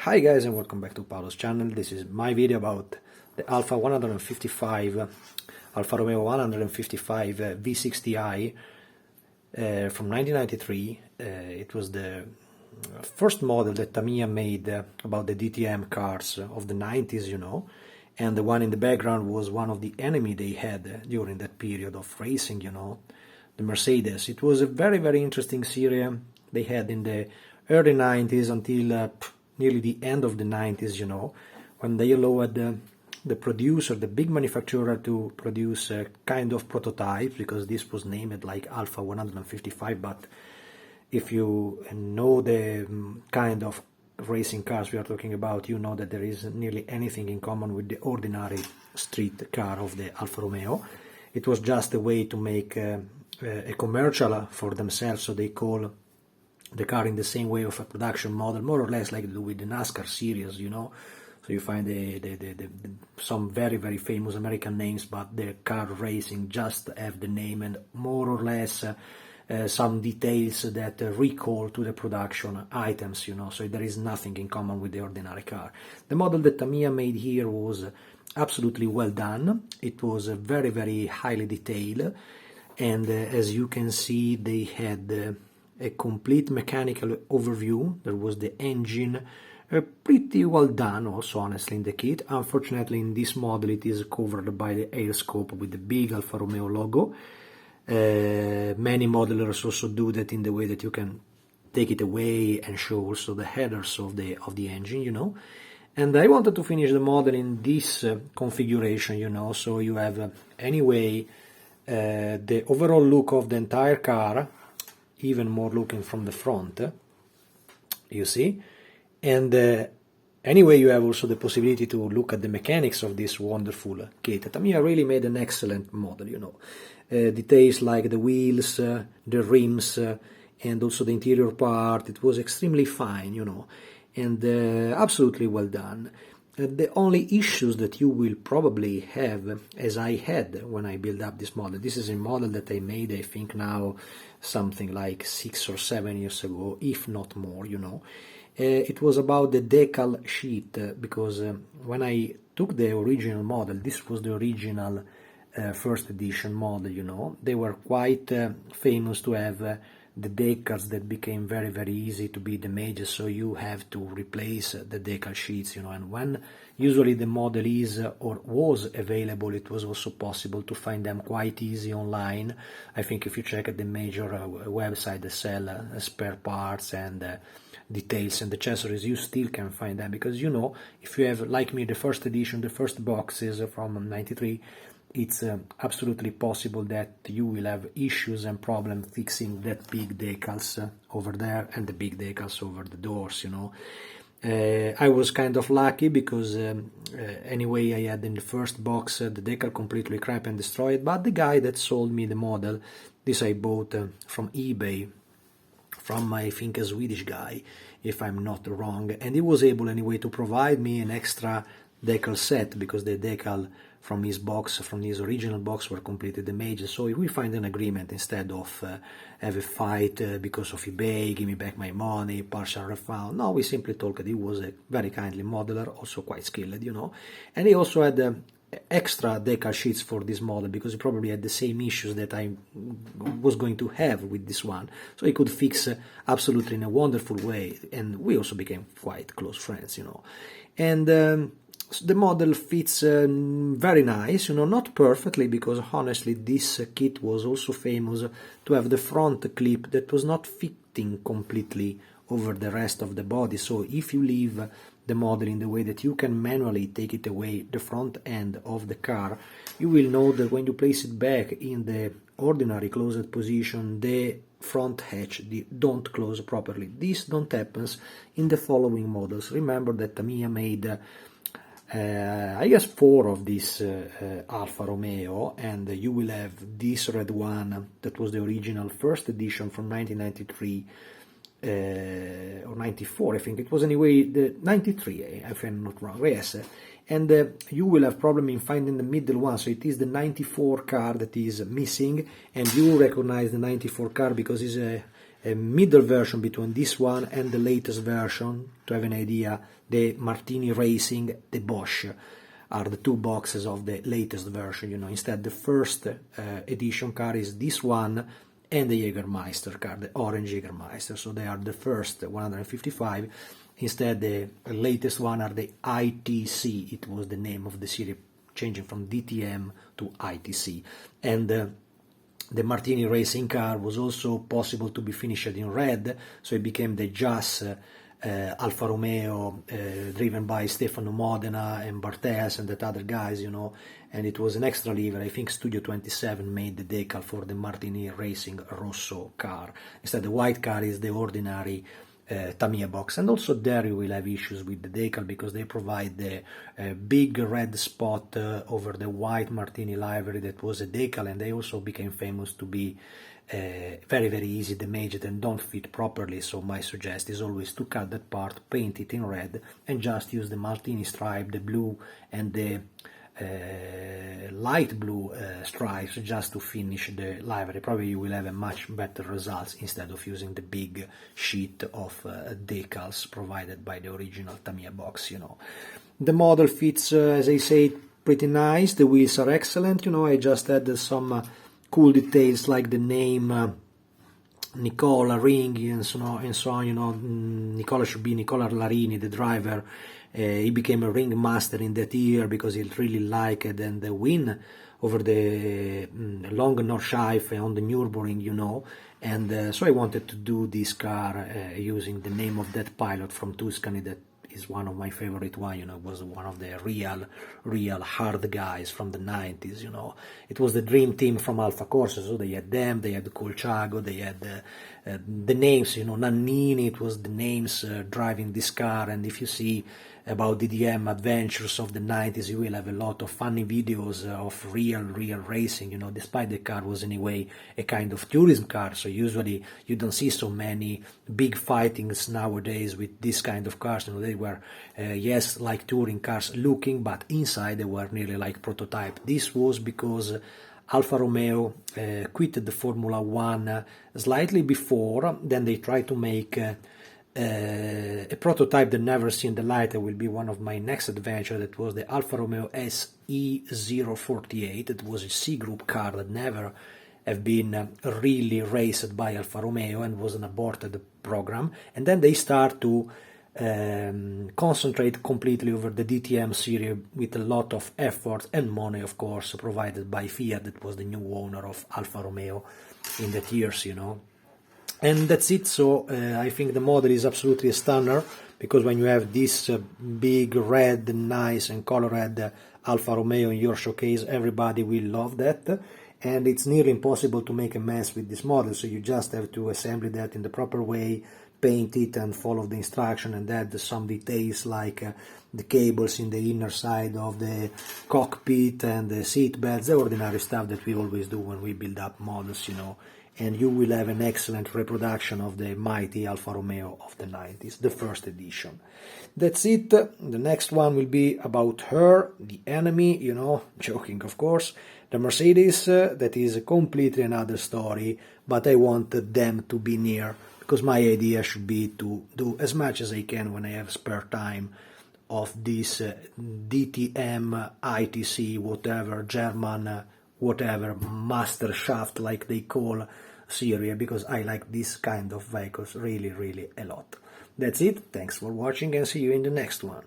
Hi guys, and welcome back to Paolo's channel. This is my video about the Alfa 155, Alfa Romeo 155 V60i from 1993. It was the first model that Tamiya made about the DTM cars of the 90s, you know, and the one in the background was one of the enemy they had during that period of racing, you know, the Mercedes. It was a very interesting series they had in the early 90s until nearly the end of the 90s, you know, when they allowed the producer, the big manufacturer, to produce a kind of prototype, because this was named like Alfa 155, but if you know the kind of racing cars we are talking about, you know that there is nearly anything in common with the ordinary street car of the Alfa Romeo. It was just a way to make a commercial for themselves, so they call the car in the same way of a production model, more or less like they do with the NASCAR series, you know. So you find some very famous American names, but the car racing just have the name and more or less some details that recall to the production items, you know. So there is nothing in common with the ordinary car. The model that Tamiya made here was absolutely well done. It was very highly detailed, and as you can see, they had a complete mechanical overview. There was the engine, pretty well done also, honestly, in the kit. Unfortunately, in this model it is covered by the air scope with the big Alfa Romeo logo. Many modelers also do that in the way that you can take it away and show also the headers of the engine, you know. And I wanted to finish the model in this configuration, you know, so you have anyway the overall look of the entire car, even more looking from the front, you see. And anyway, you have also the possibility to look at the mechanics of this wonderful kit. Tamiya really made an excellent model, you know. Details like the wheels, the rims, and also the interior part, it was extremely fine, you know, and absolutely well done. The only issues that you will probably have, as I had when I built up this model, this is a model that I made, I think now, something like 6 or 7 years ago, if not more, you know. It was about the decal sheet, because when I took the original model, this was the original first edition model, you know. They were quite famous to have the decals that became very easy to be damaged, so you have to replace the decal sheets, you know. And when usually the model is or was available, it was also possible to find them quite easy online. I think if you check at the major website that sell spare parts and details and accessories, you still can find them, because, you know, if you have, like me, the first edition, the first boxes from 93, it's absolutely possible that you will have issues and problems fixing that big decals over there and the big decals over the doors, you know. I was kind of lucky because anyway, I had in the first box the decal completely cracked and destroyed, but the guy that sold me the model, this I bought from eBay, from, I think, a Swedish guy, if I'm not wrong, and he was able anyway to provide me an extra decal set, because the decal from his box, from his original box, were completely damaged. So if we find an agreement, instead of have a fight because of eBay, give me back my money, partial refund, no, we simply talked. He was a very kindly modeler, also quite skilled, you know, and he also had extra decal sheets for this model, because he probably had the same issues that I was going to have with this one, so he could fix absolutely in a wonderful way, and we also became quite close friends, you know. And so the model fits very nice, you know, not perfectly, because honestly this kit was also famous to have the front clip that was not fitting completely over the rest of the body. So if you leave the model in the way that you can manually take it away, the front end of the car, you will know that when you place it back in the ordinary closed position, the front hatch don't close properly. This don't happens in the following models. Remember that Tamiya made I guess 4 of this Alfa Romeo, and you will have this red one that was the original first edition from 1993 or 94, I think it was, anyway, the 93, if I'm not wrong, yes. And you will have problem in finding the middle one, so it is the 94 car that is missing, and you recognize the 94 car because it's a a middle version between this one and the latest version. To have an idea, the Martini Racing, the Bosch are the two boxes of the latest version. Instead the first edition car is this one and the Jägermeister car, the orange Jägermeister. So they are the first 155. Instead, the latest one are the ITC. It was the name of the series, changing from DTM to ITC. And the Martini Racing car was also possible to be finished in red, so it became the JAS Alfa Romeo, driven by Stefano Modena and Barthez and that other guys, and it was an extra livery. I think Studio 27 made the decal for the Martini Racing Rosso car. Instead, the white car is the ordinary Tamiya box, and also there you will have issues with the decal because they provide the big red spot over the white Martini livery that was a decal, and they also became famous to be very easy damaged and don't fit properly. So my suggestion is always to cut that part, paint it in red, and just use the Martini stripe, the blue and the light blue stripes just to finish the livery. Probably you will have a much better results instead of using the big sheet of decals provided by the original Tamiya box. The model fits, as I say, pretty nice. The wheels are excellent. I just added some cool details like the name Nicola ring and so on. Nicola should be Nicola Larini, the driver. He became a ringmaster in that year because he really liked and the win over the long Nordschleife on the Nürburgring, and so I wanted to do this car using the name of that pilot from Tuscany that is one of my favorite one, was one of the real hard guys from the 90s, It was the dream team from Alfa Corse, so they had them, they had Colciago, they had the names, Nannini, it was the names driving this car. And if you see about DDM adventures of the 90s, you will have a lot of funny videos of real racing, despite the car was anyway a kind of tourism car, so usually you don't see so many big fightings nowadays with this kind of cars. They were, yes, like touring cars looking, but inside they were nearly like prototype. This was because Alfa Romeo quit the Formula One slightly before, then they tried to make a prototype that never seen the light. That will be one of my next adventure. That was the Alfa Romeo SE048. It was a C group car that never have been really raced by Alfa Romeo and was an aborted program. And then they start to concentrate completely over the DTM series with a lot of effort and money, of course, provided by Fiat, that was the new owner of Alfa Romeo in that years, And that's it. So I think the model is absolutely a stunner, because when you have this big red, nice and colored Alfa Romeo in your showcase, everybody will love that. And it's nearly impossible to make a mess with this model, so you just have to assemble that in the proper way, paint it and follow the instruction, and add some details like the cables in the inner side of the cockpit and the seat belts, the ordinary stuff that we always do when we build up models, And you will have an excellent reproduction of the mighty Alfa Romeo of the 90s, the first edition. That's it. The next one will be about her, the enemy, joking of course, the Mercedes. That is completely another story, but I wanted them to be near, because my idea should be to do as much as I can when I have spare time of this DTM, ITC, whatever, German, whatever, master shaft like they call series, because I like this kind of vehicles really a lot. That's it. Thanks for watching and see you in the next one.